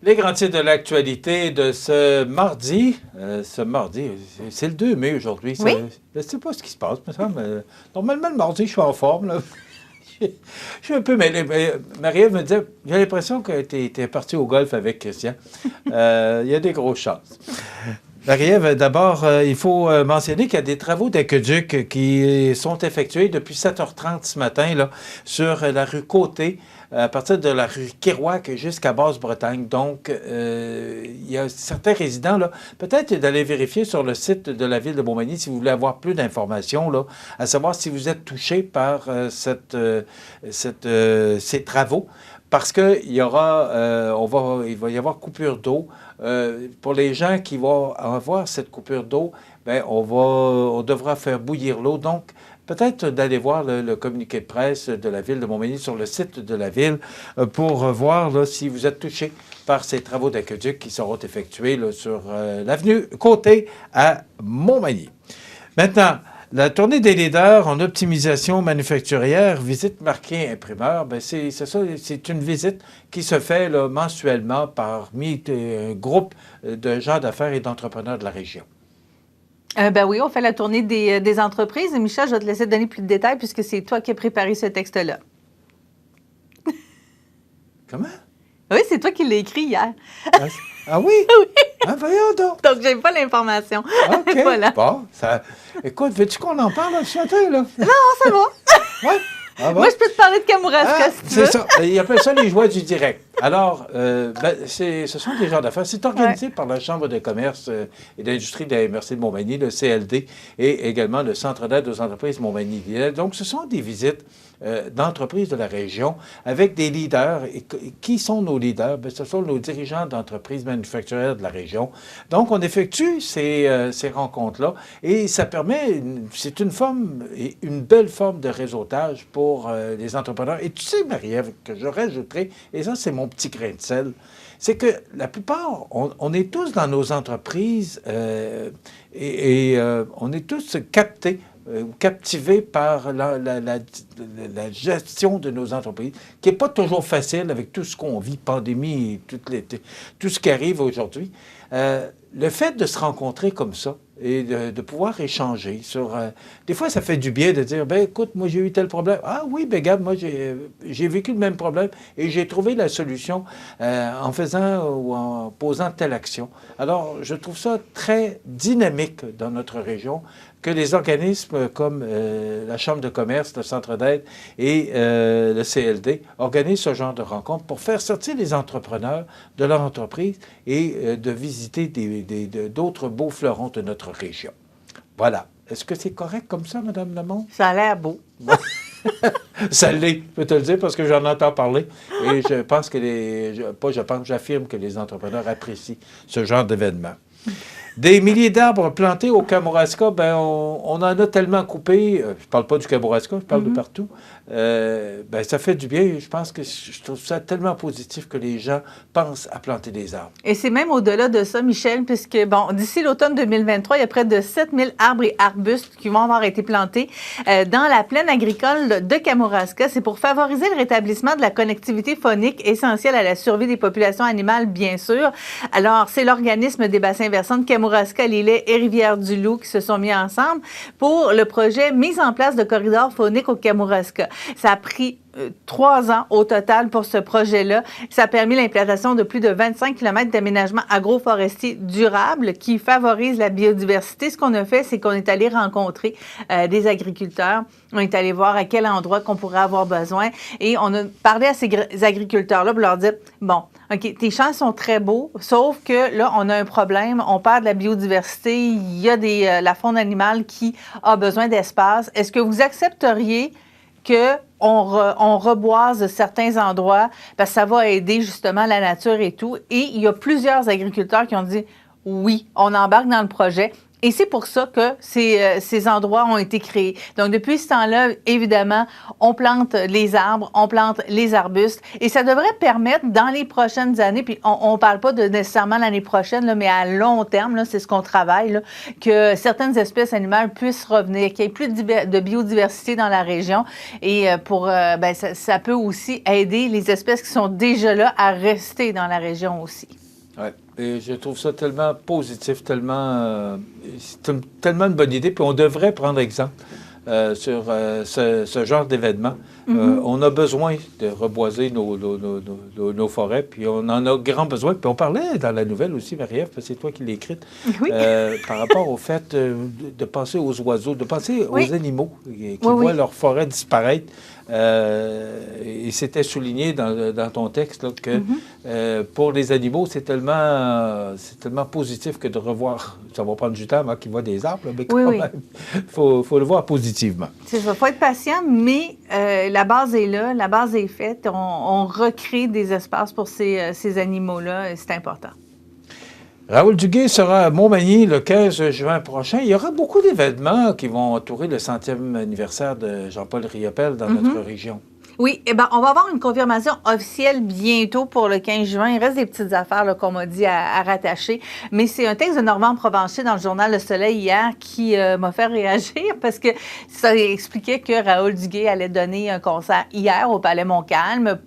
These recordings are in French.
Les grands titres de l'actualité de ce mardi, c'est le 2 mai aujourd'hui. Oui. Je ne sais pas ce qui se passe, me semble. Normalement, le mardi, je suis en forme. Là. Je suis un peu mêlé. Marie-Ève me disait, j'ai l'impression que tu es parti au golf avec Christian. Il y a des grosses chances. Marie-Ève, d'abord, il faut mentionner qu'il y a des travaux d'aqueduc qui sont effectués depuis 7h30 ce matin là, sur la rue Côté, à partir de la rue Kerouac jusqu'à Basse-Bretagne. Donc, il y a certains résidents, là, peut-être d'aller vérifier sur le site de la ville de Montmagny si vous voulez avoir plus d'informations, là, à savoir si vous êtes touché par ces travaux. Parce qu'il va y avoir coupure d'eau. Pour les gens qui vont avoir cette coupure d'eau, bien, on devra faire bouillir l'eau. Donc, peut-être d'aller voir le communiqué de presse de la ville de Montmagny sur le site de la ville pour voir là, si vous êtes touché par ces travaux d'aqueduc qui seront effectués là, sur l'avenue Côté à Montmagny. Maintenant, la tournée des leaders en optimisation manufacturière, visite marquée imprimeur, bien c'est une visite qui se fait là, mensuellement parmi un groupe de gens d'affaires et d'entrepreneurs de la région. Ben oui, on fait la tournée des entreprises. Michel, je vais te laisser te donner plus de détails puisque c'est toi qui as préparé ce texte-là. Comment? Oui, c'est toi qui l'as écrit hier. Ah oui? Oui. Ah, voyons donc. Donc, j'ai pas l'information. OK. Voilà. Bon, écoute, veux-tu qu'on en parle ce matin, là? Non, c'est bon. Ouais. Ah bon? Moi, je peux te parler de Kamouraska si tu veux. C'est ça. Ils appellent ça les joies du direct. Alors, ce sont des gens d'affaires. C'est organisé par la Chambre de commerce et d'industrie de la MRC de Montmagny, le CLD, et également le Centre d'aide aux entreprises Montmagny. Donc, ce sont des visites d'entreprises de la région avec des leaders. Et qui sont nos leaders? Bien, ce sont nos dirigeants d'entreprises manufacturières de la région. Donc, on effectue ces rencontres-là et ça permet, c'est une belle forme de réseautage pour les entrepreneurs. Et tu sais, Marie-Ève, que je rajouterai, et ça, c'est mon petit grain de sel, c'est que la plupart, on est tous dans nos entreprises et on est tous captés captivés par la gestion de nos entreprises, qui n'est pas toujours facile avec tout ce qu'on vit, pandémie et tout ce qui arrive aujourd'hui. Le fait de se rencontrer comme ça et de pouvoir échanger sur... des fois, ça fait du bien de dire, ben écoute, moi, j'ai eu tel problème. Ah oui, ben regarde, moi, j'ai vécu le même problème et j'ai trouvé la solution en faisant ou en posant telle action. Alors, je trouve ça très dynamique dans notre région que les organismes comme la Chambre de commerce, le Centre d'aide et le CLD organisent ce genre de rencontres pour faire sortir les entrepreneurs de leur entreprise et de visiter d'autres beaux fleurons de notre région. Voilà. Est-ce que c'est correct comme ça, Mme Lamont? Ça a l'air beau. Ça l'est, je peux te le dire, parce que j'en entends parler. Et je pense que j'affirme que les entrepreneurs apprécient ce genre d'événement. Des milliers d'arbres plantés au Kamouraska, ben on en a tellement coupé. Je ne parle pas du Kamouraska, je parle de partout. Ben ça fait du bien. Je pense que je trouve ça tellement positif que les gens pensent à planter des arbres. Et c'est même au-delà de ça, Michel, puisque, bon, d'ici l'automne 2023, il y a près de 7000 arbres et arbustes qui vont avoir été plantés dans la plaine agricole de Kamouraska. C'est pour favoriser le rétablissement de la connectivité phonique essentielle à la survie des populations animales, bien sûr. Alors, c'est l'organisme des bassins versants de Kamouraska, Lillet et Rivière-du-Loup qui se sont mis ensemble pour le projet mise en place de corridors phoniques au Kamouraska. Ça a pris 3 ans au total pour ce projet-là. Ça a permis l'implantation de plus de 25 km d'aménagement agroforestier durable qui favorise la biodiversité. Ce qu'on a fait, c'est qu'on est allé rencontrer des agriculteurs. On est allé voir à quel endroit qu'on pourrait avoir besoin et on a parlé à ces agriculteurs-là pour leur dire, bon, OK, tes champs sont très beaux, sauf que là, on a un problème, on perd de la biodiversité, il y a la faune animale qui a besoin d'espace. Est-ce que vous accepteriez qu'on reboise certains endroits parce que ça va aider justement la nature et tout? Et il y a plusieurs agriculteurs qui ont dit oui, on embarque dans le projet. Et c'est pour ça que ces endroits ont été créés. Donc, depuis ce temps-là, évidemment, on plante les arbres, on plante les arbustes, et ça devrait permettre, dans les prochaines années, puis on ne parle pas de nécessairement l'année prochaine, là, mais à long terme, là, c'est ce qu'on travaille, là, que certaines espèces animales puissent revenir, qu'il y ait plus de biodiversité dans la région, et ça peut aussi aider les espèces qui sont déjà là à rester dans la région aussi. Oui, et je trouve ça tellement positif, tellement une bonne idée. Puis on devrait prendre exemple sur ce genre d'événement. On a besoin de reboiser nos forêts, puis on en a grand besoin. Puis on parlait dans la nouvelle aussi, Marie-Ève, parce que c'est toi qui l'as écrite, par rapport au fait de penser aux oiseaux, de penser aux animaux qui voient leur forêt disparaître. Et c'était souligné dans ton texte là, que pour les animaux, c'est tellement positif que de revoir, ça va prendre du temps avant qu'ils voient des arbres, là, mais quand même, faut le voir positivement. Il faut être patient, mais la base est là, la base est faite. On recrée des espaces pour ces animaux-là, et c'est important. Raoul Duguay sera à Montmagny le 15 juin prochain. Il y aura beaucoup d'événements qui vont entourer le 100e anniversaire de Jean-Paul Riopelle dans notre région. Oui, on va avoir une confirmation officielle bientôt pour le 15 juin. Il reste des petites affaires là, qu'on m'a dit à rattacher. Mais c'est un texte de Normand Provencher dans le journal Le Soleil hier qui m'a fait réagir parce que ça expliquait que Raoul Duguay allait donner un concert hier au Palais Montcalm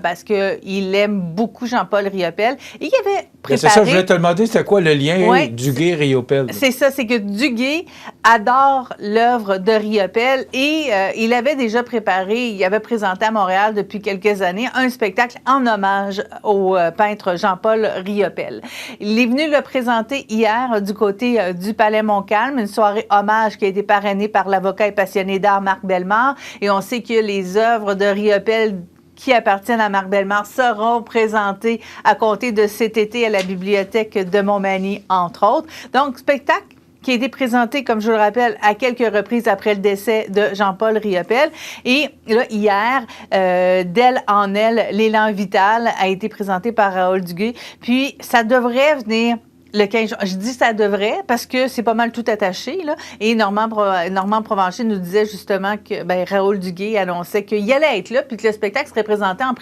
parce qu'il aime beaucoup Jean-Paul Riopelle. Et il avait préparé... C'est ça, je voulais te demander, c'était quoi le lien Duguay-Riopelle? C'est ça, c'est que Duguay adore l'œuvre de Riopelle et il avait déjà préparé, il avait présenté à Montréal depuis quelques années un spectacle en hommage au peintre Jean-Paul Riopelle. Il est venu le présenter hier du côté du Palais Montcalm, une soirée hommage qui a été parrainée par l'avocat et passionné d'art Marc Bellemare. Et on sait que les œuvres de Riopelle qui appartiennent à Marc Bellemare seront présentées à compter de cet été à la bibliothèque de Montmagny, entre autres. Donc, spectacle qui a été présenté, comme je le rappelle, à quelques reprises après le décès de Jean-Paul Riopelle. Et là, hier, d'elle en elle, l'élan vital a été présenté par Raoul Duguay. Puis, ça devrait venir le 15 juin. Je dis ça devrait parce que c'est pas mal tout attaché, là. Et Normand Provencher nous disait justement que Raoul Duguay annonçait qu'il allait être là puis que le spectacle serait présenté en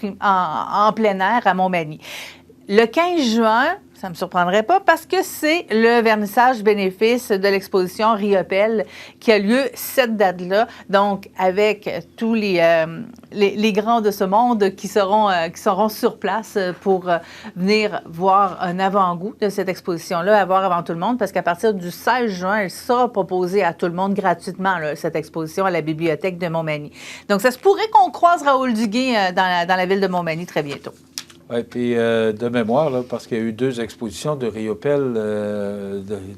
plein air à Montmagny. Le 15 juin, ça ne me surprendrait pas parce que c'est le vernissage bénéfice de l'exposition Riopelle qui a lieu cette date-là. Donc, avec tous les grands de ce monde qui seront sur place pour venir voir un avant-goût de cette exposition-là, à voir avant tout le monde, parce qu'à partir du 16 juin, elle sera proposée à tout le monde gratuitement, là, cette exposition à la bibliothèque de Montmagny. Donc, ça se pourrait qu'on croise Raoul Duguay dans la ville de Montmagny très bientôt. Oui, puis de mémoire, là, parce qu'il y a eu 2 expositions de Riopelle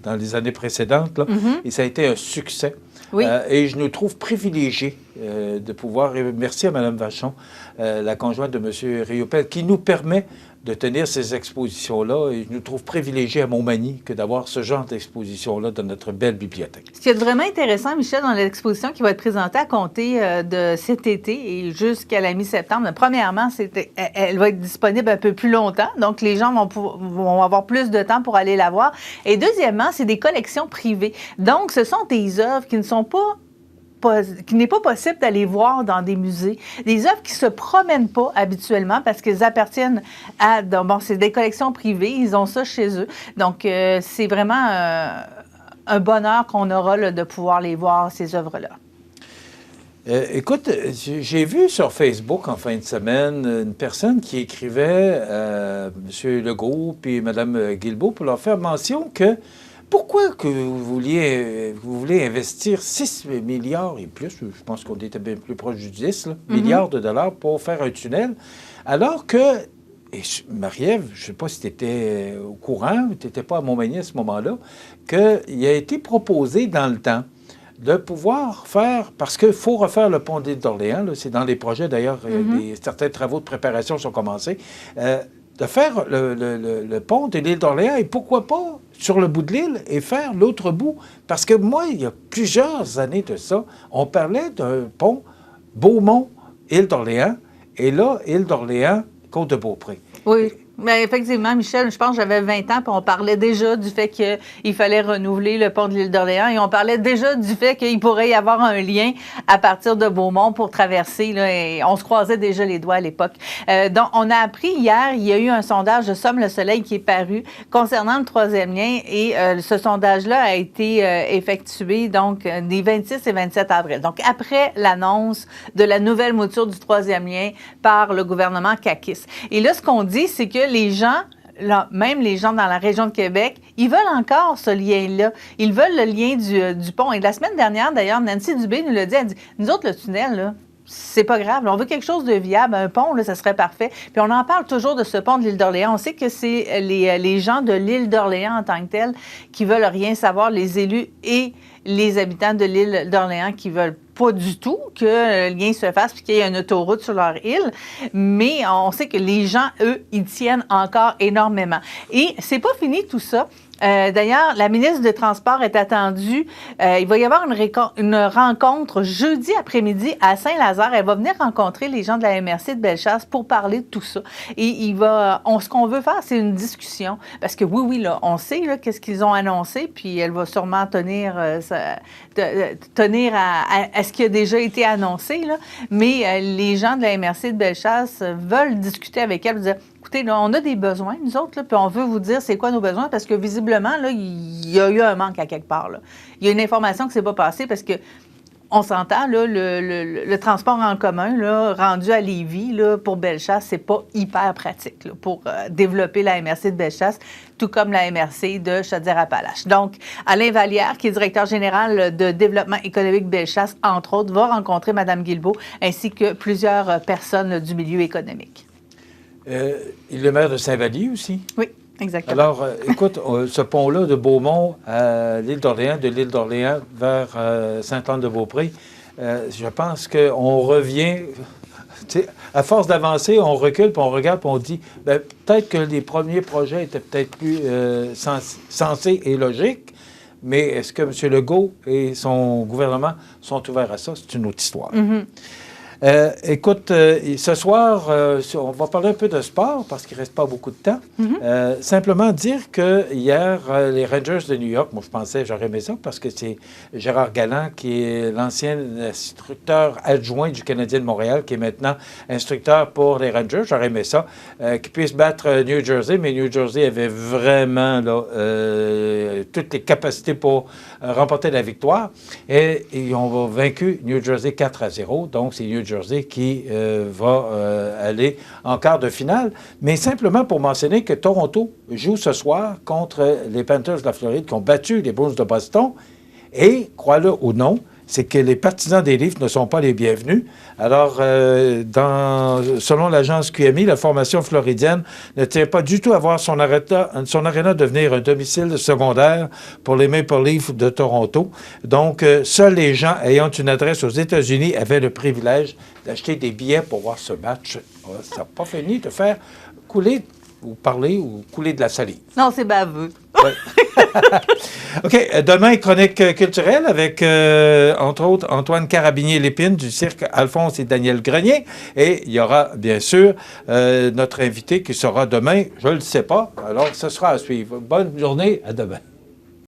dans les années précédentes, là, et ça a été un succès. Oui. Et je nous trouve privilégiés de pouvoir, et merci à Mme Vachon, la conjointe de M. Riopelle, qui nous permet de tenir ces expositions-là. Et je nous trouve privilégiés à Montmagny que d'avoir ce genre d'exposition-là dans notre belle bibliothèque. Ce qui est vraiment intéressant, Michel, dans l'exposition qui va être présentée à compter de cet été et jusqu'à la mi-septembre, premièrement, elle va être disponible un peu plus longtemps, donc les gens vont avoir plus de temps pour aller la voir. Et deuxièmement, c'est des collections privées. Donc, ce sont des œuvres qui n'est pas possible d'aller voir dans des musées. Des œuvres qui ne se promènent pas habituellement parce qu'elles appartiennent à... c'est des collections privées, ils ont ça chez eux. Donc, c'est vraiment un bonheur qu'on aura là, de pouvoir les voir, ces œuvres-là. Écoute, j'ai vu sur Facebook en fin de semaine une personne qui écrivait à M. Legault puis Mme Guilbeault pour leur faire mention que pourquoi que vous voulez investir 6 milliards et plus, je pense qu'on était bien plus proche du 10 milliards de dollars pour faire un tunnel, alors que, et Marie-Ève, je ne sais pas si tu étais au courant, tu n'étais pas à Montmagny à ce moment-là, qu'il a été proposé dans le temps de pouvoir faire, parce qu'il faut refaire le pont de l'île d'Orléans, c'est dans les projets d'ailleurs, certains travaux de préparation sont commencés, de faire le pont de l'île d'Orléans et pourquoi pas sur le bout de l'île et faire l'autre bout. Parce que moi, il y a plusieurs années de ça, on parlait d'un pont Beaumont-Île d'Orléans et là, Île d'Orléans, Côte-de-Beaupré. Oui. Bien, effectivement, Michel, je pense que j'avais 20 ans, puis on parlait déjà du fait qu'il fallait renouveler le pont de l'île d'Orléans et on parlait déjà du fait qu'il pourrait y avoir un lien à partir de Beaumont pour traverser, là, et on se croisait déjà les doigts à l'époque. Donc, on a appris hier, il y a eu un sondage de Somme le Soleil qui est paru concernant le troisième lien et ce sondage-là a été effectué donc des 26 et 27 avril. Donc, après l'annonce de la nouvelle mouture du troisième lien par le gouvernement caquiste. Et là, ce qu'on dit, c'est que les gens, là, même les gens dans la région de Québec, ils veulent encore ce lien-là. Ils veulent le lien du pont. Et la semaine dernière, d'ailleurs, Nancy Dubé nous l'a dit, elle dit, nous autres, le tunnel, là, c'est pas grave. Là, on veut quelque chose de viable. Un pont, là, ça serait parfait. Puis on en parle toujours de ce pont de l'île d'Orléans. On sait que c'est les gens de l'île d'Orléans en tant que tels qui veulent rien savoir, les élus et les habitants de l'île d'Orléans qui veulent pas du tout que le lien se fasse puis qu'il y ait une autoroute sur leur île. Mais on sait que les gens, eux, ils tiennent encore énormément. Et c'est pas fini tout ça. D'ailleurs, la ministre des Transports est attendue. Il va y avoir une rencontre jeudi après-midi à Saint-Lazare. Elle va venir rencontrer les gens de la MRC de Bellechasse pour parler de tout ça. Et ce qu'on veut faire, c'est une discussion. Parce que oui, là, on sait là, qu'est-ce qu'ils ont annoncé, puis elle va sûrement tenir à ce qui a déjà été annoncé. Là. Mais les gens de la MRC de Bellechasse veulent discuter avec elle, dire écoutez, là, on a des besoins, nous autres, là, puis on veut vous dire c'est quoi nos besoins, parce que visiblement, là, il y a eu un manque à quelque part. Là. Il y a une information qui ne s'est pas passée parce que on s'entend, là, le transport en commun, là, rendu à Lévis, là, pour Bellechasse, c'est pas hyper pratique là, pour développer la MRC de Bellechasse, tout comme la MRC de Chaudière-Appalaches. Donc, Alain Vallière, qui est directeur général de développement économique Bellechasse, entre autres, va rencontrer Mme Guilbeault, ainsi que plusieurs personnes du milieu économique. Il est le maire de Saint-Vallier aussi? Oui, exactement. Alors, écoute, ce pont-là de Beaumont à l'île d'Orléans, de l'île d'Orléans vers Sainte-Anne-de-Beaupré, je pense qu'on revient... À force d'avancer, on recule, puis on regarde, puis on dit, bien, peut-être que les premiers projets étaient peut-être plus sensés et logiques, mais est-ce que M. Legault et son gouvernement sont ouverts à ça? C'est une autre histoire. Mm-hmm. Écoute, ce soir, on va parler un peu de sport parce qu'il ne reste pas beaucoup de temps. Mm-hmm. Simplement dire que hier, les Rangers de New York, moi je pensais, j'aurais aimé ça parce que c'est Gérard Galland qui est l'ancien instructeur adjoint du Canadien de Montréal, qui est maintenant instructeur pour les Rangers. J'aurais aimé ça, qu'il puisse battre New Jersey, mais New Jersey avait vraiment là, toutes les capacités pour remporter la victoire. Et ils ont vaincu New Jersey 4-0, donc c'est New Jersey qui va aller en quart de finale. Mais simplement pour mentionner que Toronto joue ce soir contre les Panthers de la Floride qui ont battu les Bruins de Boston. Et, crois-le ou non, c'est que les partisans des Leafs ne sont pas les bienvenus. Alors, selon l'agence QMI, la formation floridienne ne tient pas du tout à voir son aréna devenir un domicile secondaire pour les Maple Leafs de Toronto. Donc, seuls les gens ayant une adresse aux États-Unis avaient le privilège d'acheter des billets pour voir ce match. Ça n'a pas fini de faire couler ou parler ou couler de la salive. Non, c'est baveux. Oui. OK. Demain, chronique culturelle avec, entre autres, Antoine Carabinier-Lépine du cirque Alphonse et Daniel Grenier. Et il y aura, bien sûr, notre invité qui sera demain, je ne le sais pas. Alors, ce sera à suivre. Bonne journée. À demain.